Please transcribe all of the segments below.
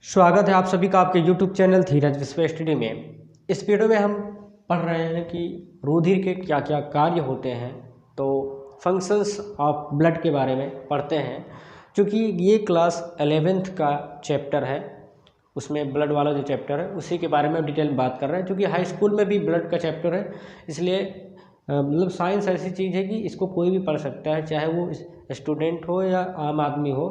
स्वागत है आप सभी का आपके YouTube चैनल धीरज विश्व स्टडी में। इस वीडियो में हम पढ़ रहे हैं कि रुधिर के क्या क्या कार्य होते हैं। तो फंक्शंस ऑफ ब्लड के बारे में पढ़ते हैं, क्योंकि ये क्लास 11th का चैप्टर है, उसमें ब्लड वाला जो चैप्टर है उसी के बारे में डिटेल बात कर रहे हैं। क्योंकि हाई स्कूल में भी ब्लड का चैप्टर है, इसलिए मतलब साइंस ऐसी चीज़ है कि इसको कोई भी पढ़ सकता है, चाहे वो स्टूडेंट हो या आम आदमी हो।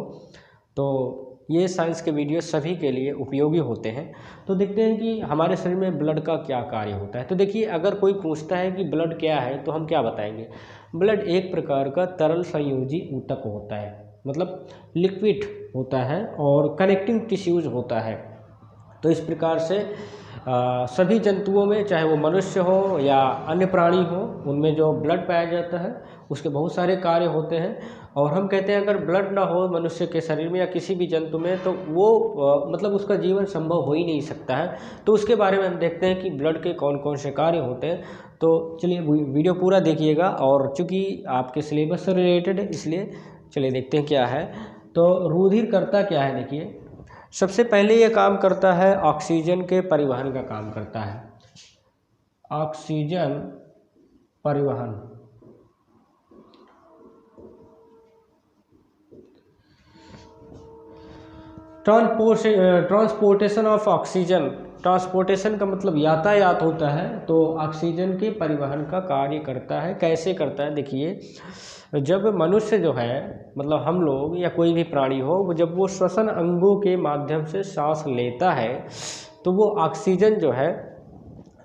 तो ये साइंस के वीडियो सभी के लिए उपयोगी होते हैं। तो देखते हैं कि हमारे शरीर में ब्लड का क्या कार्य होता है। तो देखिए, अगर कोई पूछता है कि ब्लड क्या है तो हम क्या बताएंगे। ब्लड एक प्रकार का तरल संयोजी ऊतक होता है, मतलब लिक्विड होता है और कनेक्टिंग टिश्यूज होता है। तो इस प्रकार से सभी जंतुओं में, चाहे वो मनुष्य हो या अन्य प्राणी हो, उनमें जो ब्लड पाया जाता है उसके बहुत सारे कार्य होते हैं। और हम कहते हैं अगर ब्लड ना हो मनुष्य के शरीर में या किसी भी जंतु में तो वो मतलब उसका जीवन संभव हो ही नहीं सकता है। तो उसके बारे में हम देखते हैं कि ब्लड के कौन कौन से कार्य होते हैं। तो चलिए वीडियो पूरा देखिएगा, और चूँकि आपके सिलेबस से रिलेटेड है इसलिए चलिए देखते हैं क्या है। तो रुधिर करता क्या है, देखिए सबसे पहले ये काम करता है ऑक्सीजन के परिवहन का काम करता है। ऑक्सीजन परिवहन, ट्रांसपोर्टेशन ऑफ ऑक्सीजन। ट्रांसपोर्टेशन का मतलब यातायात होता है, तो ऑक्सीजन के परिवहन का कार्य करता है। कैसे करता है, देखिए जब मनुष्य जो है, मतलब हम लोग या कोई भी प्राणी हो, जब वो श्वसन अंगों के माध्यम से सांस लेता है तो वो ऑक्सीजन जो है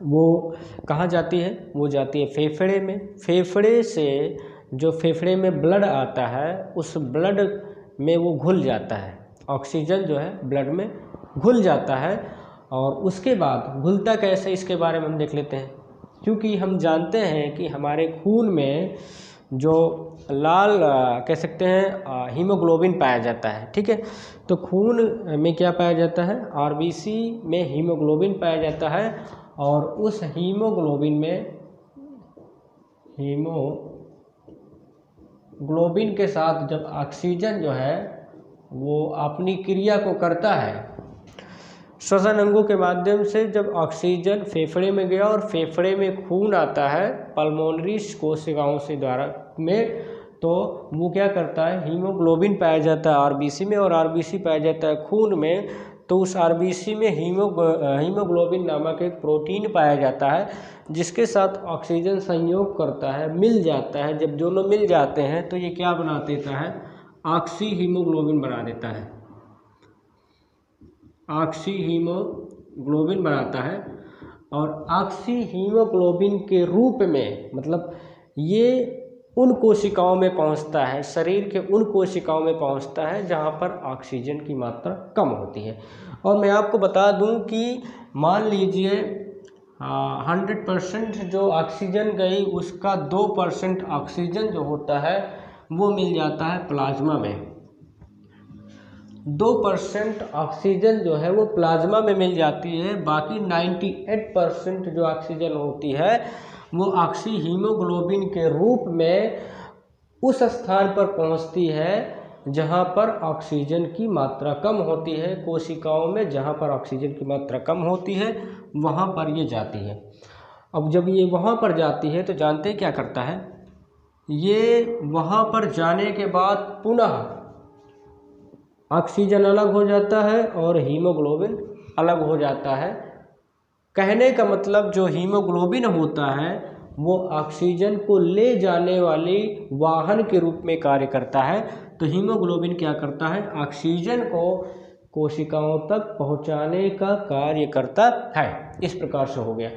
वो कहाँ जाती है, वो जाती है फेफड़े में। फेफड़े से जो फेफड़े में ब्लड आता है उस ब्लड में वो घुल जाता है, ऑक्सीजन जो है ब्लड में घुल जाता है। और उसके बाद घुलता कैसे, इसके बारे में हम देख लेते हैं। क्योंकि हम जानते हैं कि हमारे खून में जो लाल कह सकते हैं हीमोग्लोबिन पाया जाता है, ठीक है। तो खून में क्या पाया जाता है, आरबीसी में हीमोग्लोबिन पाया जाता है। और उस हीमोग्लोबिन के साथ जब ऑक्सीजन जो है वो अपनी क्रिया को करता है श्वसन अंगों के माध्यम से, जब ऑक्सीजन फेफड़े में गया और फेफड़े में खून आता है पल्मोनरी कोशिकाओं से द्वारा में, तो वो क्या करता है, हीमोग्लोबिन पाया जाता है आरबीसी में, और आरबीसी पाया जाता है खून में। तो उस आरबीसी में हीमोग्लोबिन नामक एक प्रोटीन पाया जाता है जिसके साथ ऑक्सीजन संयोग करता है, मिल जाता है। जब दोनों मिल जाते हैं तो ये क्या बना देता है, ऑक्सी हीमोग्लोबिन बना देता है, ऑक्सी हीमोग्लोबिन बनाता है। और ऑक्सी हीमोग्लोबिन के रूप में, मतलब ये उन कोशिकाओं में पहुंचता है, शरीर के उन कोशिकाओं में पहुंचता है जहां पर ऑक्सीजन की मात्रा कम होती है। और मैं आपको बता दूं कि मान लीजिए 100% जो ऑक्सीजन गई उसका 2% ऑक्सीजन जो होता है वो मिल जाता है प्लाज्मा में। 2% ऑक्सीजन जो है वो प्लाज्मा में मिल जाती है। बाकी 98% जो ऑक्सीजन होती है वो ऑक्सी हीमोग्लोबिन के रूप में उस स्थान पर पहुंचती है जहां पर ऑक्सीजन की मात्रा कम होती है। कोशिकाओं में जहां पर ऑक्सीजन की मात्रा कम होती है वहां पर ये जाती है। अब जब ये वहां पर जाती है तो जानते हैं क्या करता है, ये वहां पर जाने के बाद पुनः ऑक्सीजन अलग हो जाता है और हीमोग्लोबिन अलग हो जाता है। कहने का मतलब जो हीमोग्लोबिन होता है वो ऑक्सीजन को ले जाने वाली वाहन के रूप में कार्य करता है। तो हीमोग्लोबिन क्या करता है, ऑक्सीजन को कोशिकाओं तक पहुंचाने का कार्य करता है। इस प्रकार से हो गया।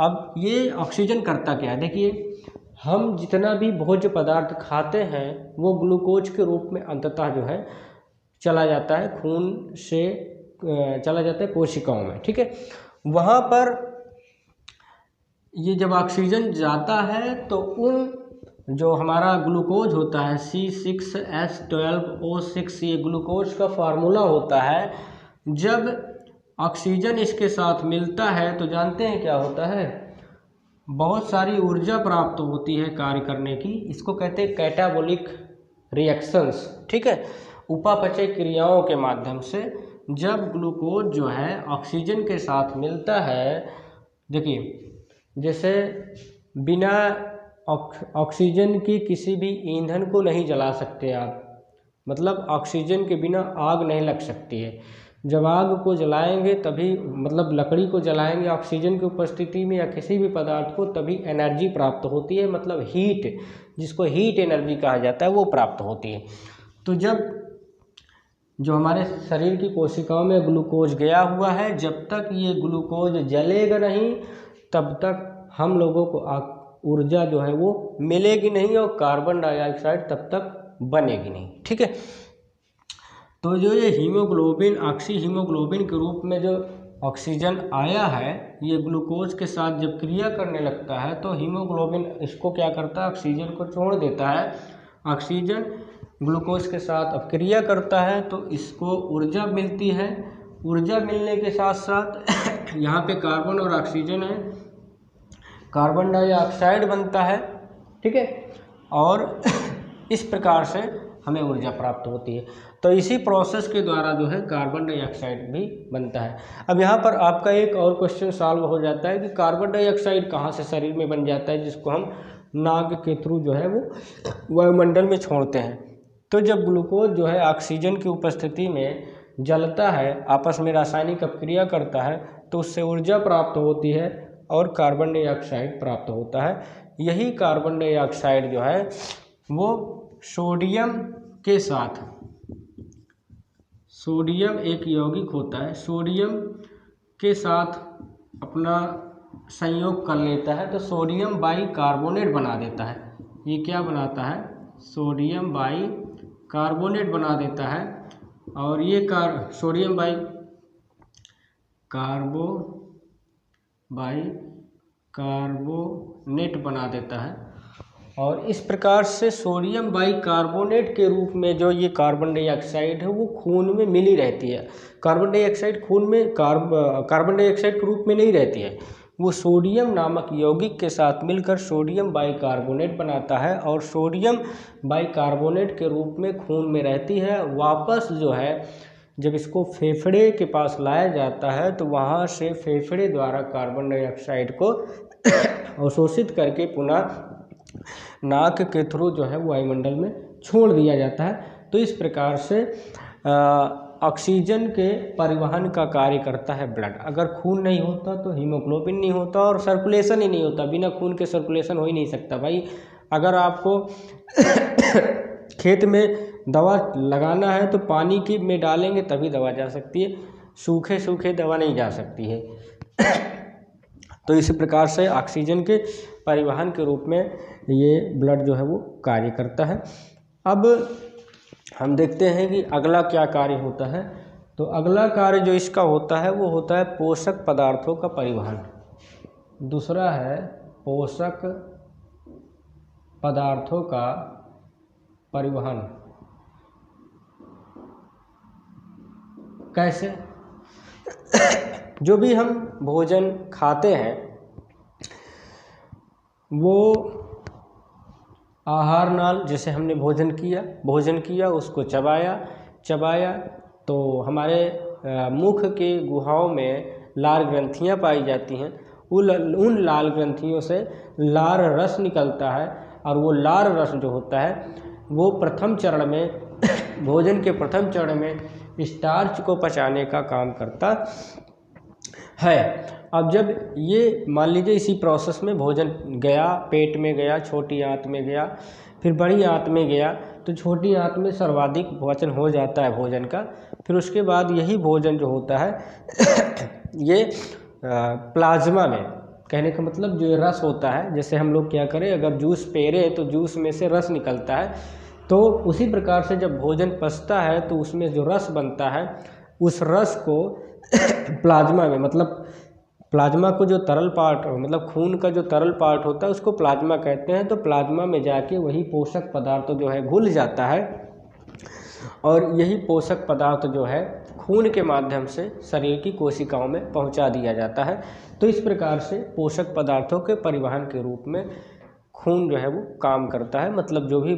अब ये ऑक्सीजन करता क्या है, देखिए हम जितना भी भोज्य पदार्थ खाते हैं वो ग्लूकोज के रूप में अंततः जो है चला जाता है, खून से चला जाता है कोशिकाओं में, ठीक है। वहाँ पर ये जब ऑक्सीजन जाता है तो उन जो हमारा ग्लूकोज होता है C6H12O6, ये ग्लूकोज का फार्मूला होता है। जब ऑक्सीजन इसके साथ मिलता है तो जानते हैं क्या होता है, बहुत सारी ऊर्जा प्राप्त होती है कार्य करने की। इसको कहते हैं कैटाबोलिक रिएक्शंस, ठीक है। उपापचय क्रियाओं के माध्यम से जब ग्लूकोज जो है ऑक्सीजन के साथ मिलता है, देखिए जैसे बिना ऑक्सीजन की किसी भी ईंधन को नहीं जला सकते आप, मतलब ऑक्सीजन के बिना आग नहीं लग सकती है। जब आग को जलाएंगे तभी, मतलब लकड़ी को जलाएंगे ऑक्सीजन की उपस्थिति में या किसी भी पदार्थ को, तभी एनर्जी प्राप्त होती है, मतलब हीट, जिसको हीट एनर्जी कहा जाता है, वो प्राप्त होती है। तो जब जो हमारे शरीर की कोशिकाओं में ग्लूकोज गया हुआ है, जब तक ये ग्लूकोज जलेगा नहीं तब तक हम लोगों को ऊर्जा जो है वो मिलेगी नहीं और कार्बन डाइऑक्साइड तब तक बनेगी नहीं। ठीक है, तो जो ये हीमोग्लोबिन, ऑक्सी हीमोग्लोबिन के रूप में जो ऑक्सीजन आया है, ये ग्लूकोज के साथ जब क्रिया करने लगता है तो हीमोग्लोबिन इसको क्या करता है, ऑक्सीजन को छोड़ देता है। ऑक्सीजन ग्लूकोज के साथ अब क्रिया करता है तो इसको ऊर्जा मिलती है। ऊर्जा मिलने के साथ साथ यहाँ पे कार्बन और ऑक्सीजन है, कार्बन डाइऑक्साइड बनता है। ठीक है, और इस प्रकार से हमें ऊर्जा प्राप्त होती है। तो इसी प्रोसेस के द्वारा जो है कार्बन डाइऑक्साइड भी बनता है। अब यहाँ पर आपका एक और क्वेश्चन सॉल्व हो जाता है कि कार्बन डाइऑक्साइड कहाँ से शरीर में बन जाता है, जिसको हम नाक के थ्रू जो है वो वायुमंडल में छोड़ते हैं। तो जब ग्लूकोज जो है ऑक्सीजन की उपस्थिति में जलता है, आपस में रासायनिक अपक्रिया करता है, तो उससे ऊर्जा प्राप्त होती है और कार्बन डाइऑक्साइड प्राप्त होता है। यही कार्बन डाइऑक्साइड जो है वो सोडियम के साथ, सोडियम एक यौगिक होता है, सोडियम के साथ अपना संयोग कर लेता है तो सोडियम बाइकार्बोनेट बना देता है। ये क्या बनाता है, सोडियम बाइकार्बोनेट बना देता है। और ये सोडियम बाइकार्बोनेट बना देता है। और इस प्रकार से सोडियम बाइकार्बोनेट के रूप में जो ये कार्बन डाइऑक्साइड है वो खून में मिली रहती है। कार्बन डाइऑक्साइड खून में कार्बन डाइऑक्साइड के रूप में नहीं रहती है, वो सोडियम नामक यौगिक के साथ मिलकर सोडियम बाइकार्बोनेट बनाता है और सोडियम बाइकार्बोनेट के रूप में खून में रहती है। वापस जो है जब इसको फेफड़े के पास लाया जाता है तो वहाँ से फेफड़े द्वारा कार्बन डाइऑक्साइड को अवशोषित करके पुनः नाक के थ्रू जो है वायुमंडल में छोड़ दिया जाता है। तो इस प्रकार से ऑक्सीजन के परिवहन का कार्य करता है ब्लड। अगर खून नहीं होता तो हीमोग्लोबिन नहीं होता और सर्कुलेशन ही नहीं होता। बिना खून के सर्कुलेशन हो ही नहीं सकता भाई। अगर आपको खेत में दवा लगाना है तो पानी की में डालेंगे तभी दवा जा सकती है, सूखे सूखे दवा नहीं जा सकती है। तो इसी प्रकार से ऑक्सीजन के परिवहन के रूप में ये ब्लड जो है वो कार्य करता है। अब हम देखते हैं कि अगला क्या कार्य होता है। तो अगला कार्य जो इसका होता है वो होता है पोषक पदार्थों का परिवहन। दूसरा है पोषक पदार्थों का परिवहन। कैसे? जो भी हम भोजन खाते हैं वो आहार नाल, जैसे हमने भोजन किया उसको चबाया तो हमारे मुख के गुहाओं में लार ग्रंथियां पाई जाती हैं। उन लाल ग्रंथियों से लार रस निकलता है और वो लार रस जो होता है वो प्रथम चरण में भोजन के प्रथम चरण में स्टार्च को पचाने का काम करता है। अब जब ये मान लीजिए इसी प्रोसेस में भोजन गया, पेट में गया, छोटी आंत में गया, फिर बड़ी आंत में गया, तो छोटी आंत में सर्वाधिक भोजन हो जाता है भोजन का। फिर उसके बाद यही भोजन जो होता है ये प्लाज्मा में, कहने का मतलब जो रस होता है, जैसे हम लोग क्या करें अगर जूस पी रहे हैं तो जूस में से रस निकलता है, तो उसी प्रकार से जब भोजन पचता है तो उसमें जो रस बनता है उस रस को प्लाज्मा में, मतलब प्लाज्मा को जो तरल पार्ट, मतलब खून का जो तरल पार्ट होता है उसको प्लाज्मा कहते हैं। तो प्लाज्मा में जाके वही पोषक पदार्थ जो है घुल जाता है और यही पोषक पदार्थ जो है खून के माध्यम से शरीर की कोशिकाओं में पहुंचा दिया जाता है। तो इस प्रकार से पोषक पदार्थों के परिवहन के रूप में खून जो है वो काम करता है, मतलब जो भी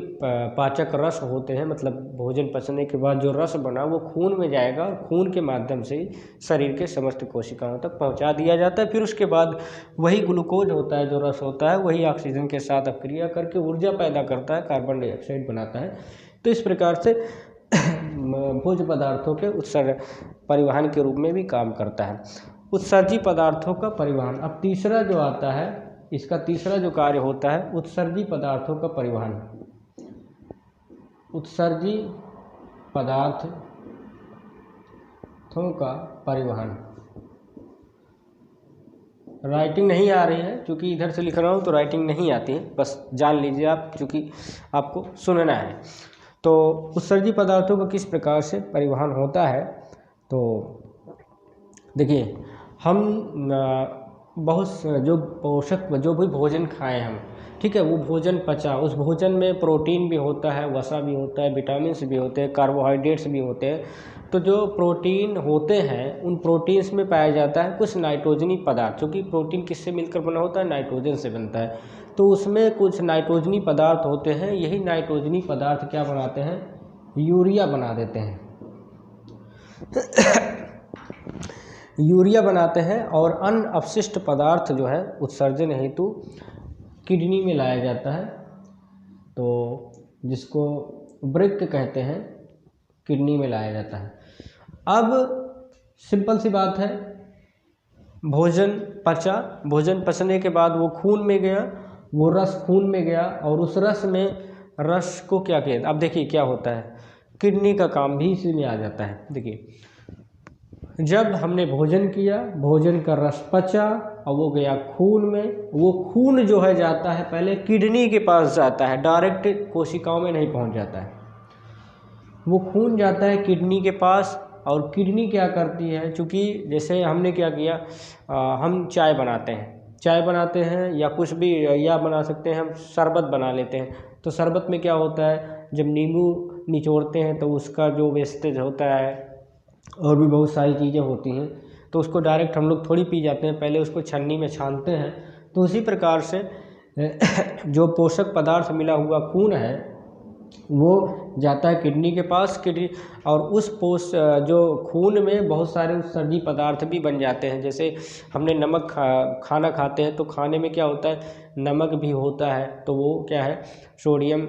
पाचक रस होते हैं, मतलब भोजन पचने के बाद जो रस बना वो खून में जाएगा और खून के माध्यम से ही शरीर के समस्त कोशिकाओं तक पहुंचा दिया जाता है। फिर उसके बाद वही ग्लूकोज होता है, जो रस होता है, वही ऑक्सीजन के साथ अपक्रिया करके ऊर्जा पैदा करता है, कार्बन डाइऑक्साइड बनाता है। तो इस प्रकार से भोज्य पदार्थों के उत्सर्जन परिवहन के रूप में भी काम करता है। उत्सर्जी पदार्थों का परिवहन। अब तीसरा जो आता है, इसका तीसरा जो कार्य होता है उत्सर्जी पदार्थों का परिवहन। उत्सर्जी पदार्थों का परिवहन। राइटिंग नहीं आ रही है, क्योंकि इधर से लिख रहा हूँ तो राइटिंग नहीं आती है, बस जान लीजिए आप, क्योंकि आपको सुनना है। तो उत्सर्जी पदार्थों का किस प्रकार से परिवहन होता है, तो देखिए, हम बहुत जो पोषक जो भी भोजन खाएं हम, ठीक है, वो भोजन पचा, उस भोजन में प्रोटीन भी होता है, वसा भी होता है, विटामिन्स भी होते हैं, कार्बोहाइड्रेट्स भी होते हैं। तो जो प्रोटीन होते हैं उन प्रोटीन्स में पाया जाता है कुछ नाइट्रोजनी पदार्थ, क्योंकि प्रोटीन किससे मिलकर बना होता है, नाइट्रोजन से बनता है। तो उसमें कुछ नाइट्रोजनी पदार्थ होते हैं, यही नाइट्रोजनी पदार्थ क्या बनाते हैं, यूरिया बना देते हैं। यूरिया बनाते हैं, और अन्य अपशिष्ट पदार्थ जो है उत्सर्जन हेतु किडनी में लाया जाता है, तो जिसको वृक्क कहते हैं, किडनी में लाया जाता है। अब सिंपल सी बात है, भोजन पचा, भोजन पचने के बाद वो खून में गया, वो रस खून में गया, और उस रस को क्या किया, अब देखिए क्या होता है, किडनी का काम भी इसी में आ जाता है। देखिए, जब हमने भोजन किया, भोजन का रस पचा और वो गया खून में, वो खून जो है जाता है पहले किडनी के पास जाता है, डायरेक्ट कोशिकाओं में नहीं पहुंच जाता है। वो खून जाता है किडनी के पास, और किडनी क्या करती है, चूँकि जैसे हमने क्या किया, हम चाय बनाते हैं या कुछ भी, या बना सकते हैं हम शरबत बना लेते हैं। तो शरबत में क्या होता है, जब नींबू निचोड़ते हैं तो उसका जो वेस्टेज होता है और भी बहुत सारी चीज़ें होती हैं, तो उसको डायरेक्ट हम लोग थोड़ी पी जाते हैं, पहले उसको छन्नी में छानते हैं। तो उसी प्रकार से जो पोषक पदार्थ मिला हुआ खून है वो जाता है किडनी के पास, किडनी, और उस जो खून में बहुत सारे उत्सर्जी पदार्थ भी बन जाते हैं। जैसे हमने नमक खाना खाते हैं, तो खाने में क्या होता है, नमक भी होता है, तो वो क्या है, सोडियम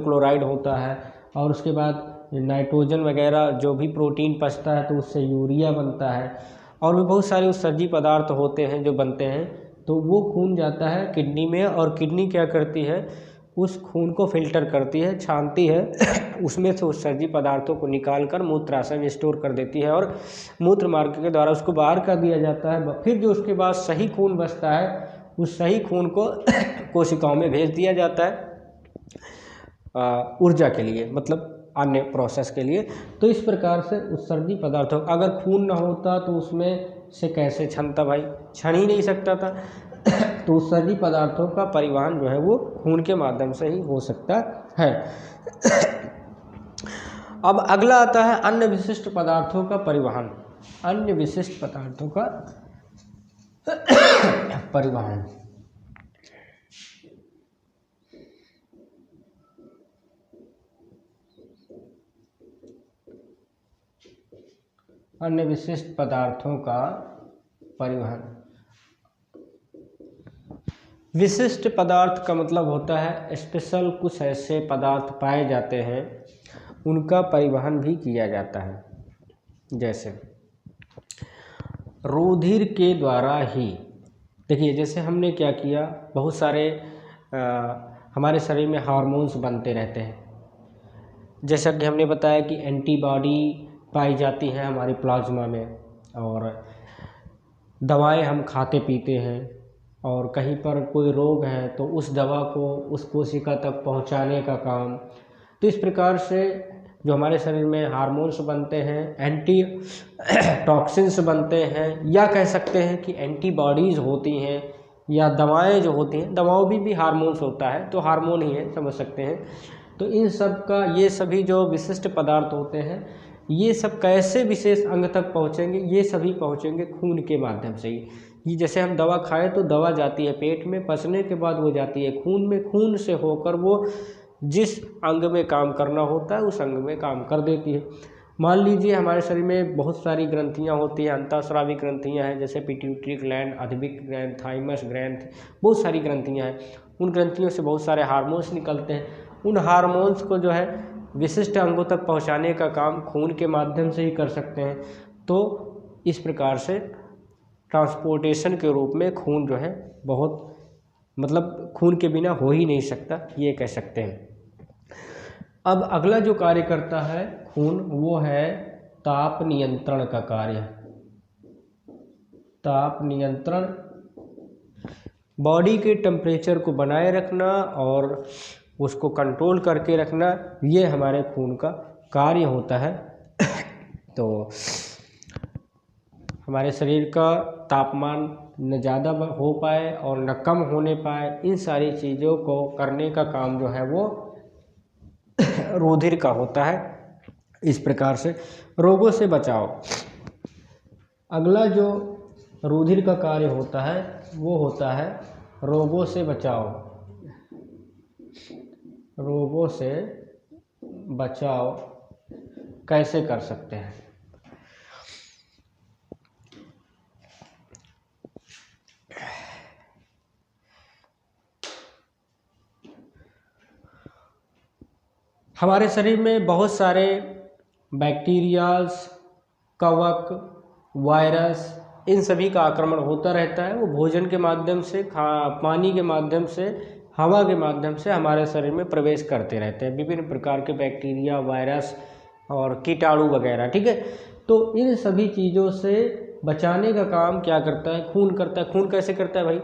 क्लोराइड होता है, और उसके बाद नाइट्रोजन वगैरह जो भी प्रोटीन पचता है तो उससे यूरिया बनता है, और भी बहुत सारे उत्सर्जी पदार्थ होते हैं जो बनते हैं। तो वो खून जाता है किडनी में, और किडनी क्या करती है, उस खून को फिल्टर करती है, छानती है, उसमें से उत्सर्जी पदार्थों को निकालकर मूत्राशय में स्टोर कर देती है, और मूत्र मार्ग के द्वारा उसको बाहर कर दिया जाता है। फिर जो उसके बाद सही खून बचता है, उस सही खून को कोशिकाओं में भेज दिया जाता है ऊर्जा के लिए, मतलब अन्य प्रोसेस के लिए। तो इस प्रकार से उत्सर्जी पदार्थों, अगर खून ना होता तो उसमें से कैसे छनता भाई, छन ही नहीं सकता था। तो उत्सर्जी पदार्थों का परिवहन जो है वो खून के माध्यम से ही हो सकता है। अब अगला आता है अन्य विशिष्ट पदार्थों का परिवहन। अन्य विशिष्ट पदार्थों का परिवहन। अन्य विशिष्ट पदार्थों का परिवहन। विशिष्ट पदार्थ का मतलब होता है स्पेशल, कुछ ऐसे पदार्थ पाए जाते हैं उनका परिवहन भी किया जाता है। जैसे रुधिर के द्वारा ही, देखिए जैसे हमने क्या किया, बहुत सारे हमारे शरीर में हार्मोन्स बनते रहते हैं। जैसा कि हमने बताया कि एंटीबॉडी पाई जाती है हमारी प्लाज्मा में, और दवाएं हम खाते पीते हैं, और कहीं पर कोई रोग है तो उस दवा को उस कोशिका तक पहुंचाने का काम। तो इस प्रकार से जो हमारे शरीर में हार्मोन्स बनते हैं, एंटी टॉक्सिन्स बनते हैं, या कह सकते हैं कि एंटीबॉडीज़ होती हैं, या दवाएं जो होती हैं, दवाओं भी हार्मोन्स होता है, तो हार्मोन ही है, समझ सकते हैं। तो इन सब का, ये सभी जो विशिष्ट पदार्थ होते हैं, ये सब कैसे विशेष अंग तक पहुँचेंगे, ये सभी पहुँचेंगे खून के माध्यम से ही। ये जैसे हम दवा खाएं तो दवा जाती है पेट में, पचने के बाद वो जाती है खून में, खून से होकर वो जिस अंग में काम करना होता है उस अंग में काम कर देती है। मान लीजिए हमारे शरीर में बहुत सारी ग्रंथियां होती हैं, अंतःस्रावी ग्रंथियां हैं, जैसे पिट्यूटरी ग्लैंड, अधिबिक ग्लैंड, थाइमस ग्लैंड, बहुत सारी ग्रंथियां हैं। उन ग्रंथियों से बहुत सारे हार्मोन्स निकलते हैं। उन हार्मोन्स को जो है विशिष्ट अंगों तक पहुंचाने का काम खून के माध्यम से ही कर सकते हैं। तो इस प्रकार से ट्रांसपोर्टेशन के रूप में खून जो है बहुत, मतलब खून के बिना हो ही नहीं सकता, ये कह सकते हैं। अब अगला जो कार्य करता है खून, वो है ताप नियंत्रण का कार्य। ताप नियंत्रण, बॉडी के टेम्परेचर को बनाए रखना और उसको कंट्रोल करके रखना, ये हमारे खून का कार्य होता है। तो हमारे शरीर का तापमान न ज़्यादा हो पाए और न कम होने पाए, इन सारी चीज़ों को करने का काम जो है वो रुधिर का होता है। इस प्रकार से रोगों से बचाव। अगला जो रुधिर का कार्य होता है वो होता है रोगों से बचाव। रोगों से बचाव कैसे कर सकते हैं? हमारे शरीर में बहुत सारे बैक्टीरियाज, कवक, वायरस, इन सभी का आक्रमण होता रहता है। वो भोजन के माध्यम से, पानी के माध्यम से, हवा के माध्यम से हमारे शरीर में प्रवेश करते रहते हैं, विभिन्न प्रकार के बैक्टीरिया, वायरस और कीटाणु वगैरह, ठीक है। तो इन सभी चीज़ों से बचाने का काम क्या करता है? खून करता है। खून कैसे करता है भाई?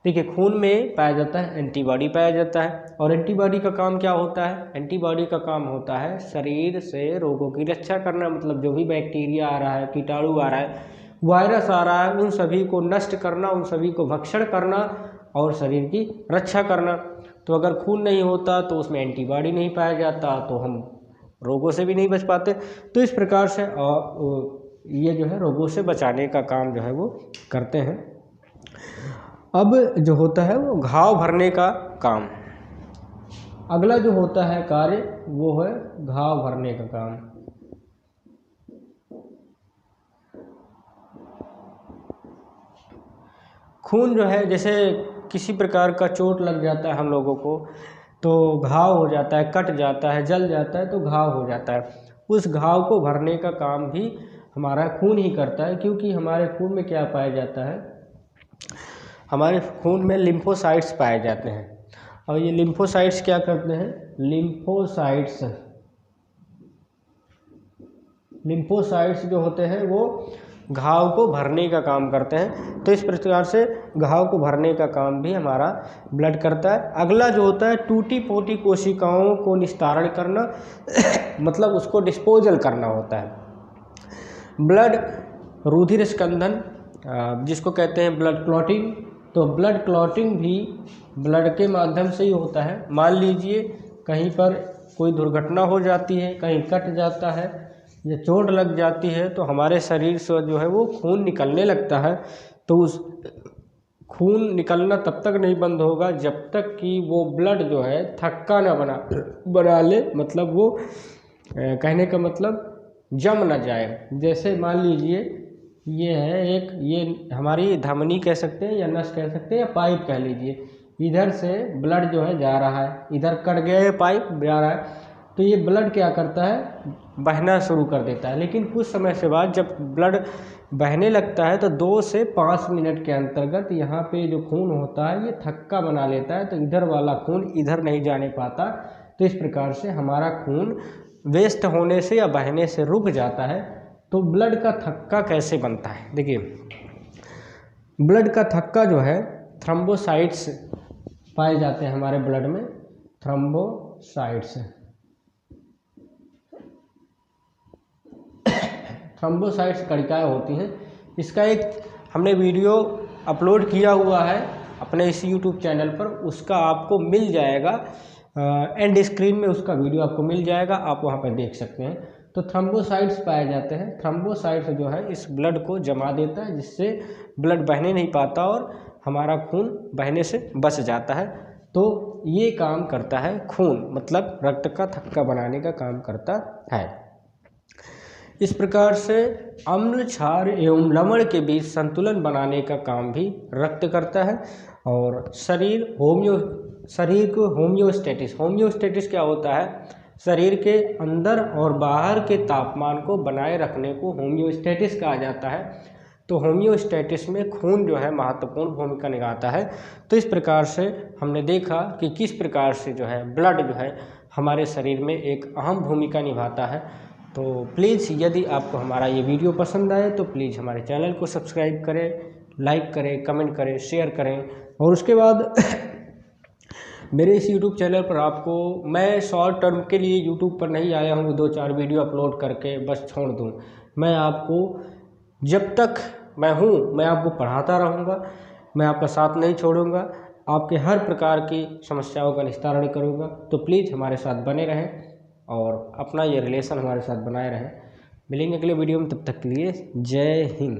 देखिए, खून में पाया जाता है एंटीबॉडी पाया जाता है, और एंटीबॉडी का काम क्या होता है? एंटीबॉडी का काम होता है शरीर से रोगों की रक्षा करना। मतलब जो भी बैक्टीरिया आ रहा है, कीटाणु आ रहा है, वायरस आ रहा है, उन सभी को नष्ट करना, उन सभी को भक्षण करना और शरीर की रक्षा करना। तो अगर खून नहीं होता तो उसमें एंटीबॉडी नहीं पाया जाता, तो हम रोगों से भी नहीं बच पाते। तो इस प्रकार से ये जो है रोगों से बचाने का काम जो है वो करते हैं। अब जो होता है वो घाव भरने का काम। अगला जो होता है कार्य वो है घाव भरने का काम। खून जो है, जैसे किसी प्रकार का चोट लग जाता है हम लोगों को, तो घाव हो जाता है, कट जाता है, जल जाता है, तो घाव हो जाता है। उस घाव को भरने का काम भी हमारा खून ही करता है, क्योंकि हमारे खून में क्या पाया जाता है? हमारे खून में लिम्फोसाइट्स पाए जाते हैं, और ये लिम्फोसाइट्स क्या करते हैं? लिम्फोसाइट्स जो होते हैं वो घाव को भरने का काम करते हैं। तो इस प्रकार से घाव को भरने का काम भी हमारा ब्लड करता है। अगला जो होता है टूटी फूटी कोशिकाओं को निस्तारण करना मतलब उसको डिस्पोजल करना होता है। ब्लड रुधिर स्कंदन, जिसको कहते हैं ब्लड क्लॉटिंग, तो ब्लड क्लॉटिंग भी ब्लड के माध्यम से ही होता है। मान लीजिए कहीं पर कोई दुर्घटना हो जाती है, कहीं कट जाता है या चोट लग जाती है, तो हमारे शरीर से जो है वो खून निकलने लगता है। तो उस खून निकलना तब तक नहीं बंद होगा जब तक कि वो ब्लड जो है थक्का ना बना ले, मतलब वो कहने का मतलब जम ना जाए। जैसे मान लीजिए ये है एक, ये हमारी धमनी कह सकते हैं या नस कह सकते हैं या पाइप कह लीजिए। इधर से ब्लड जो है जा रहा है, इधर कट गया है, पाइप जा रहा है, तो ये ब्लड क्या करता है? बहना शुरू कर देता है। लेकिन कुछ समय से बाद जब ब्लड बहने लगता है तो 2 से 5 मिनट के अंतर्गत यहाँ पे जो खून होता है ये थक्का बना लेता है, तो इधर वाला खून इधर नहीं जाने पाता। तो इस प्रकार से हमारा खून वेस्ट होने से या बहने से रुक जाता है। तो ब्लड का थक्का कैसे बनता है? देखिए, ब्लड का थक्का जो है, थ्रोम्बोसाइट्स पाए जाते हैं हमारे ब्लड में, थ्रोम्बोसाइट्स कणिकाएँ होती हैं। इसका एक हमने वीडियो अपलोड किया हुआ है अपने इस YouTube चैनल पर, उसका आपको मिल जाएगा, एंड स्क्रीन में उसका वीडियो आपको मिल जाएगा, आप वहाँ पर देख सकते हैं। तो थ्रोम्बोसाइट्स पाए जाते हैं। थ्रोम्बोसाइट्स जो है इस ब्लड को जमा देता है, जिससे ब्लड बहने नहीं पाता और हमारा खून बहने से बच जाता है। तो ये काम करता है खून, मतलब रक्त का थक्का बनाने का काम करता है। इस प्रकार से अम्ल, क्षार एवं लवण के बीच संतुलन बनाने का काम भी रक्त करता है। और शरीर को होम्योस्टेटिस क्या होता है? शरीर के अंदर और बाहर के तापमान को बनाए रखने को होम्योस्टेटिस कहा जाता है। तो होम्योस्टेटिस में खून जो है महत्वपूर्ण भूमिका निभाता है। तो इस प्रकार से हमने देखा कि किस प्रकार से जो है ब्लड जो है हमारे शरीर में एक अहम भूमिका निभाता है। तो प्लीज़ यदि आपको हमारा ये वीडियो पसंद आए तो प्लीज़ हमारे चैनल को सब्सक्राइब करें, लाइक करें, कमेंट करें, शेयर करें। और उसके बाद मेरे इस यूट्यूब चैनल पर आपको मैं शॉर्ट टर्म के लिए यूट्यूब पर नहीं आया हूँ 2-4 वीडियो अपलोड करके बस छोड़ दूँ। मैं आपको जब तक मैं हूँ मैं आपको पढ़ाता रहूँगा, मैं आपका साथ नहीं छोड़ूंगा, आपके हर प्रकार की समस्याओं का निस्तारण करूँगा। तो प्लीज़ हमारे साथ बने रहें और अपना ये रिलेशन हमारे साथ बनाए रहें। मिलेंगे अगले वीडियो में, तब तक के लिए जय हिंद।